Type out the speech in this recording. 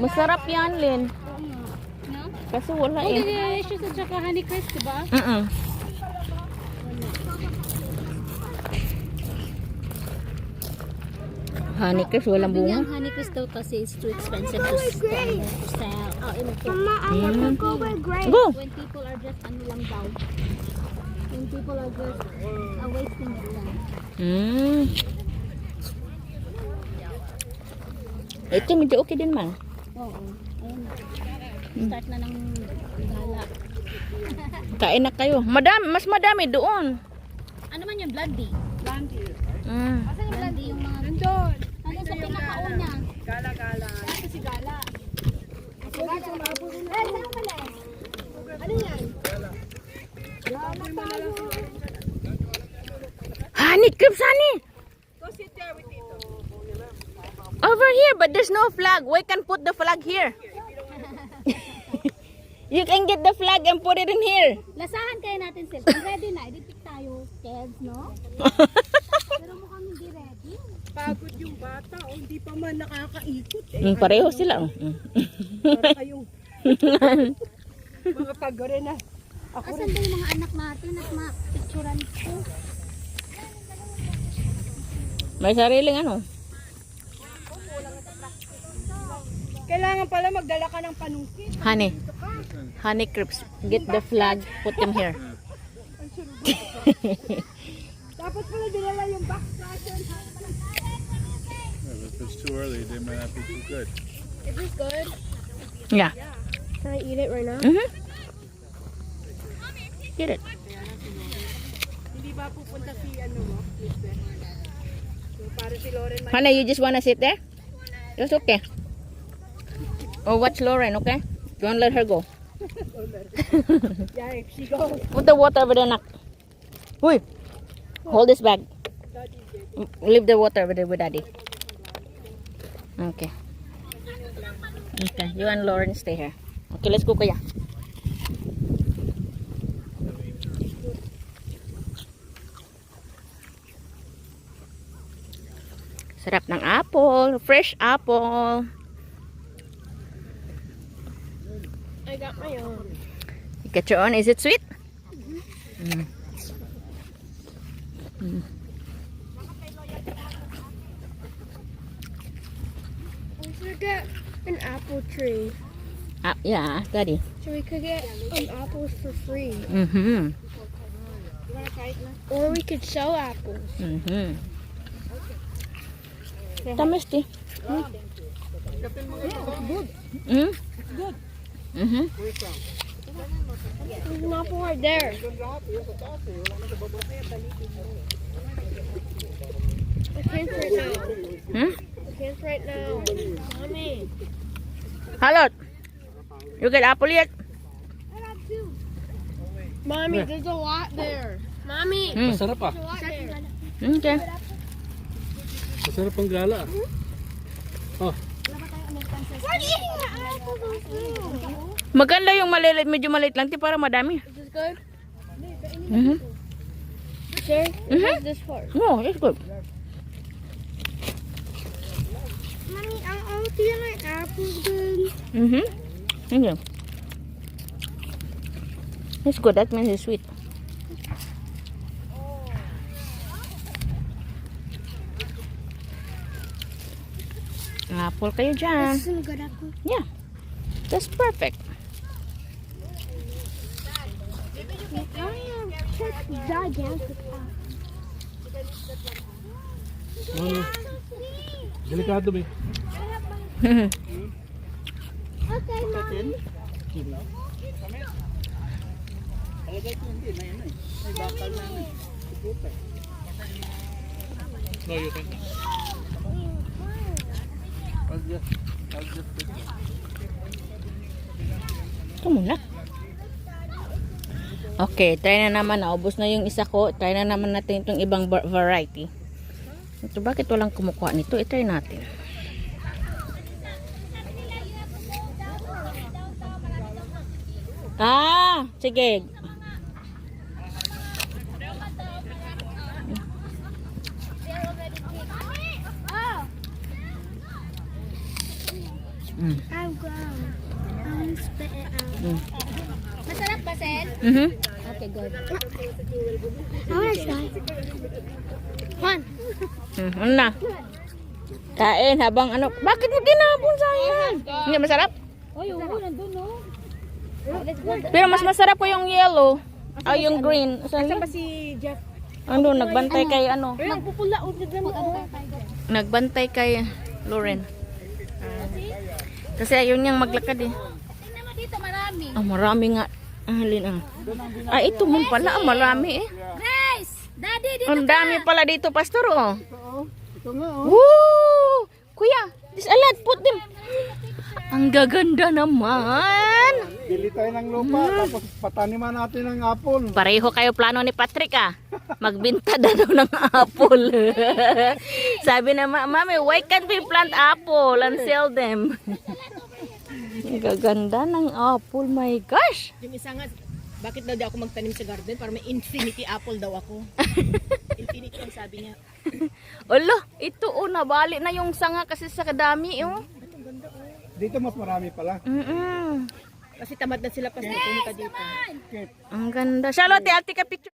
Masarap yan, Lin. No? Kasi wala Oh, eh. delicious at saka honey crisp, diba? Honey crisp, walang Sabi niya, bunga. ang honey crisp daw kasi is too expensive to sell. Oh, Mama, I want to go with Grace. Go! When people are just ano lang daw. When people are just wasting it lang. Ito medyo okay din man. Oo. Ayun. Start na ng gala. Kain na kayo. Mas madami doon. Ano man yung blondie? Mm. Blondie yung mga... Nandun! Nandun sa pinakauna. Gala. Ito si Gala. Ano yan? Honey crisp, honey! Go sit there with Tito. Over here, but there's no flag. We can put the flag here. You can get the flag and put it in here. Lasahan kayo natin sila. Kung ready na, edit tayo. Kids, no? Pero mukhang hindi ready. Pagod yung bata. O hindi pa man nakakaikot. Pareho sila. Para kayong mga pagore na. Ako Asan ba yung mga anak natin at ma-picturean ko? May sariling ano. Kailangan pala magdala ka ng panungkit. Honey crisp. Get the flag, put them here. Tapos pala dinala yung box ration. If it's too early, they might not be too good. Is this good? Yeah. Can I eat it right now? Get it. Hindi ba pupunta si ano mo? So, para si Lauren Hana, you just wanna sit there? It's okay. Or watch Lauren, okay? Don't let her go. Yeah, if she goes. Put the water over there, nak. Uy! Hold this bag. Leave the water over there with daddy. Okay. Okay, you and Lauren stay here. Okay, let's go, kuya. Sarap ng apple. Fresh apple. I got my own. You get your own. Is it sweet? We should get an apple tree. Yeah, daddy. So we could get apples for free. Or we could sell apples. Tamis di. There's an apple right there. I can't right now. I can't right now. Mommy. Halot. You get apple yet? Mommy, there's a lot there. Mommy, Masarap ah. there's a lot there. Okay. Masarap ang gala. Oh, We're eating the apples. Maganda yung malilit, medyo maliit lang, para madami. Is this good? Mhm. Sure. What's this for? Oh, it's good. Mommy, I'll feel my apples good. Okay. It's good. That means it's sweet. Apple kayo dyan. This is a good apple. Yeah. That's perfect. Gigantic apple. delikado ba? Okay, Mommy. No, you can. Ito muna. Okay, try na naman. Naubos na yung isa ko. Try na naman natin itong ibang variety. Ito, bakit walang kumukuha nito? I-try natin. Sige. Mm. Mm. Masarap ba, Sel? Mhm. Okay, good. I wanna try. One. Ano na? Kain habang ano. Bakit mo tinapon sayang? Hindi masarap? Oy, oo, nandun, no? Let's go. Pero mas masarap ko yung yellow. Ay, yung green. Saan Saan yun? ba si Jeff? Ano, nagbantay kay ano? Eh, ang pupula. O, tignan mo. Oh. Nagbantay kay Lauren. Kasi ayun niyang maglakad eh. Tingnan mo dito, marami. Ah, marami nga. Ah, halin ah. Ah, ito mo pala. Ah, marami eh. Grace! Daddy, dito Ang dami pala dito, pastor oh. Ito nga, oh. Woo! Kuya, this a lot. Put them. Ang gaganda naman. Bili tayo ng lupa, tapos pataniman natin ng apple. Pareho kayo plano ni Patrick ah. Magbinta na daw ng apple. Sabi na mami, why can't we plant apple and sell them? Ang gaganda ng apple, my gosh. Yung isa nga, bakit daw di ako magtanim sa garden? Para may infinity apple daw ako. Infinity ang sabi niya. Olo, ito oh, nabali na yung sanga kasi sa kadami oh. Dito mas marami pala. Mm-mm. Kasi tamad na sila pas pumunta dito. Ang ganda. Charlotte, ate ka picture.